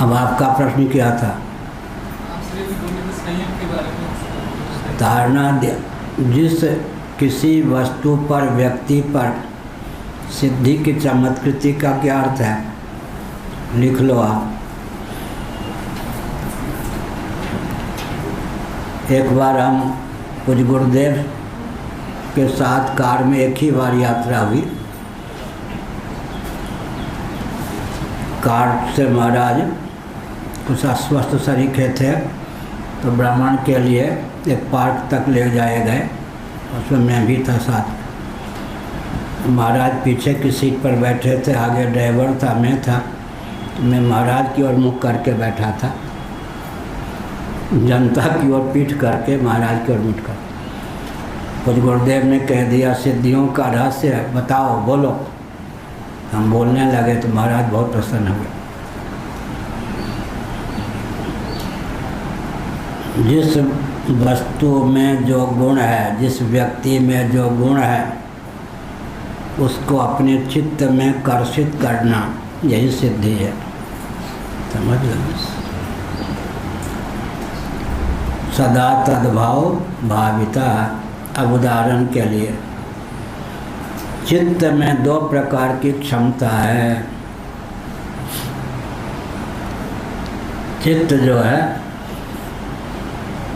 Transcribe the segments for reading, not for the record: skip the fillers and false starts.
अब आपका प्रश्न क्या था? धारणा जिस किसी वस्तु पर, व्यक्ति पर सिद्धि की चमत्कृति का क्या अर्थ है? लिख लो आप। एक बार हम कुछ गुरुदेव के साथ कार में एक ही बार यात्रा हुई। कार से महाराज कुछ अस्वस्थ सरीखे थे, तो भ्रमण के लिए एक पार्क तक ले जाए गए। उसमें मैं भी था साथ। महाराज पीछे की सीट पर बैठे थे, आगे ड्राइवर था, मैं था। मैं महाराज की ओर मुख करके बैठा था, जनता की ओर पीठ करके महाराज की ओर मुठ कर। कुछ गुरुदेव ने कह दिया सिद्धियों का रहस्य बताओ, बोलो। हम बोलने लगे तो महाराज बहुत प्रसन्न हुए। जिस वस्तु में जो गुण है, जिस व्यक्ति में जो गुण है, उसको अपने चित्त में कर्षित करना, यही सिद्धि है। समझ लो। सदा तद्भाव भाविता। अब उदाहरण के लिए, चित्त में दो प्रकार की क्षमता है। चित्त जो है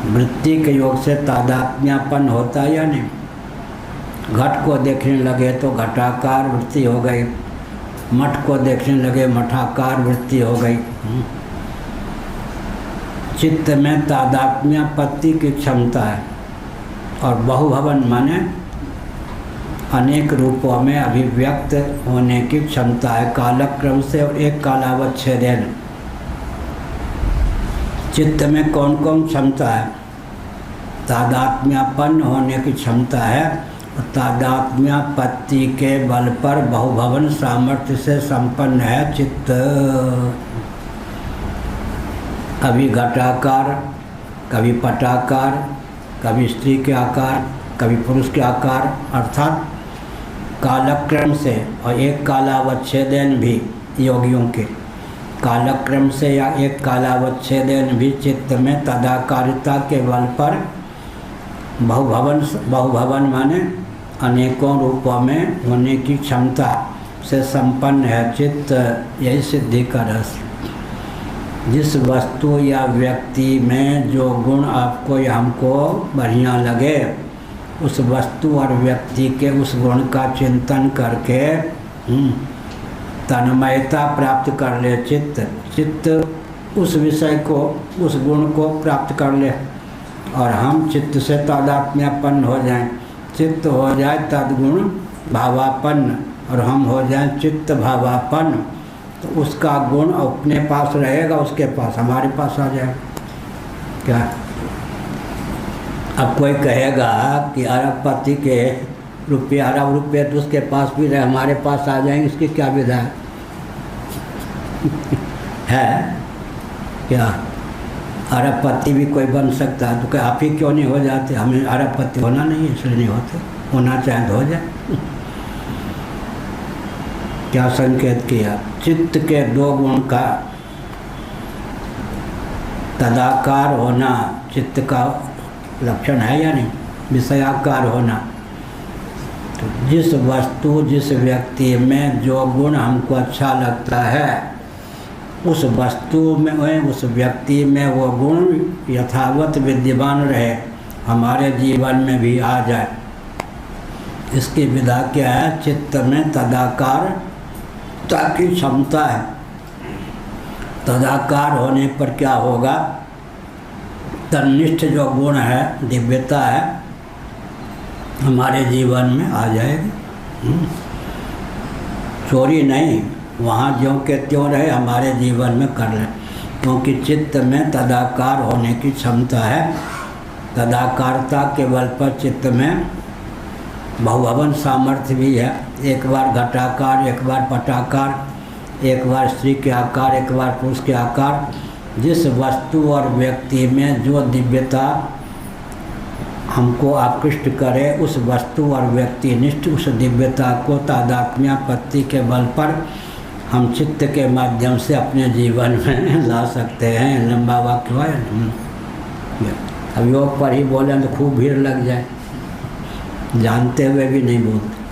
वृत्ति के योग से तादात्म्यपन्न होता है या नहीं? घट को देखने लगे तो घटाकार वृत्ति हो गई, मठ को देखने लगे मठाकार वृत्ति हो गई। चित्त में तादात्म्यपत्ति की क्षमता है। और बहुभवन माने अनेक रूपों में अभिव्यक्त होने की क्षमता है, कालक्रम से और एक कालावच्छेदेन। चित्त में कौन कौन क्षमता है? तादात्म्यपन्न होने की क्षमता है। तादात्म्यपत्ति के बल पर बहुभवन सामर्थ्य से संपन्न है चित्त। कभी घटाकार, कभी पटाकार, कभी स्त्री के आकार, कभी पुरुष के आकार, अर्थात कालक्रम से और एक कालावच्छेदन भी योगियों के कालक्रम से या एक कालावच्छेदन भी चित्त में तदाकारिता के बल पर बहुभवन माने अनेकों रूपों में होने की क्षमता से संपन्न है चित्त। यही सिद्धि का रहस्य। जिस वस्तु या व्यक्ति में जो गुण आपको या हमको बढ़िया लगे, उस वस्तु और व्यक्ति के उस गुण का चिंतन करके तन्मयता प्राप्त कर ले चित्त। चित्त उस विषय को, उस गुण को प्राप्त कर ले और हम चित्त से तादात्म्यपन्न हो जाएं। चित्त हो जाए तद्गुण भावापन्न और हम हो जाएं चित्त भावापन्न, तो उसका गुण अपने पास रहेगा, उसके पास हमारे पास आ जाएगा। क्या अब कोई कहेगा कि अरबपति के रुपये, अरब रुपये तो उसके पास भी रहे, हमारे पास आ जाएंगे, इसकी क्या विधा है? क्या अरबपति भी कोई बन सकता है? तो क्या आप ही क्यों नहीं हो जाते? हमें अरबपति होना नहीं है, इसलिए नहीं होते। होना चाहे तो हो जाए। क्या संकेत किया? चित्त के दो गुण का तदाकार होना चित्त का लक्षण है या नहीं? विषयाकार होना। तो जिस वस्तु, जिस व्यक्ति में जो गुण हमको अच्छा लगता है, उस वस्तु में, उस व्यक्ति में वो गुण यथावत विद्यमान रहे, हमारे जीवन में भी आ जाए। इसकी विधा क्या है? चित्त में तदाकार की क्षमता है। तदाकार होने पर क्या होगा? तन्निष्ठ जो गुण है, दिव्यता है, हमारे जीवन में आ जाएगी। चोरी नहीं, वहाँ ज्यों के त्यों रहे, हमारे जीवन में कर लें, क्योंकि चित्त में तदाकार होने की क्षमता है। तदाकारता के बल पर चित्त में बहुभवन सामर्थ्य भी है। एक बार घटाकार, एक बार पटाकार, एक बार स्त्री के आकार, एक बार पुरुष के आकार। जिस वस्तु और व्यक्ति में जो दिव्यता हमको आकृष्ट करे, उस वस्तु और व्यक्ति निष्ठ उस दिव्यता को तादात्म्यपत्ति के बल पर हम चित्त के माध्यम से अपने जीवन में ला सकते हैं। लंबा वाक्य है। अब योग पर ही बोलें तो खूब भीड़ लग जाए, जानते हुए भी नहीं बोलते।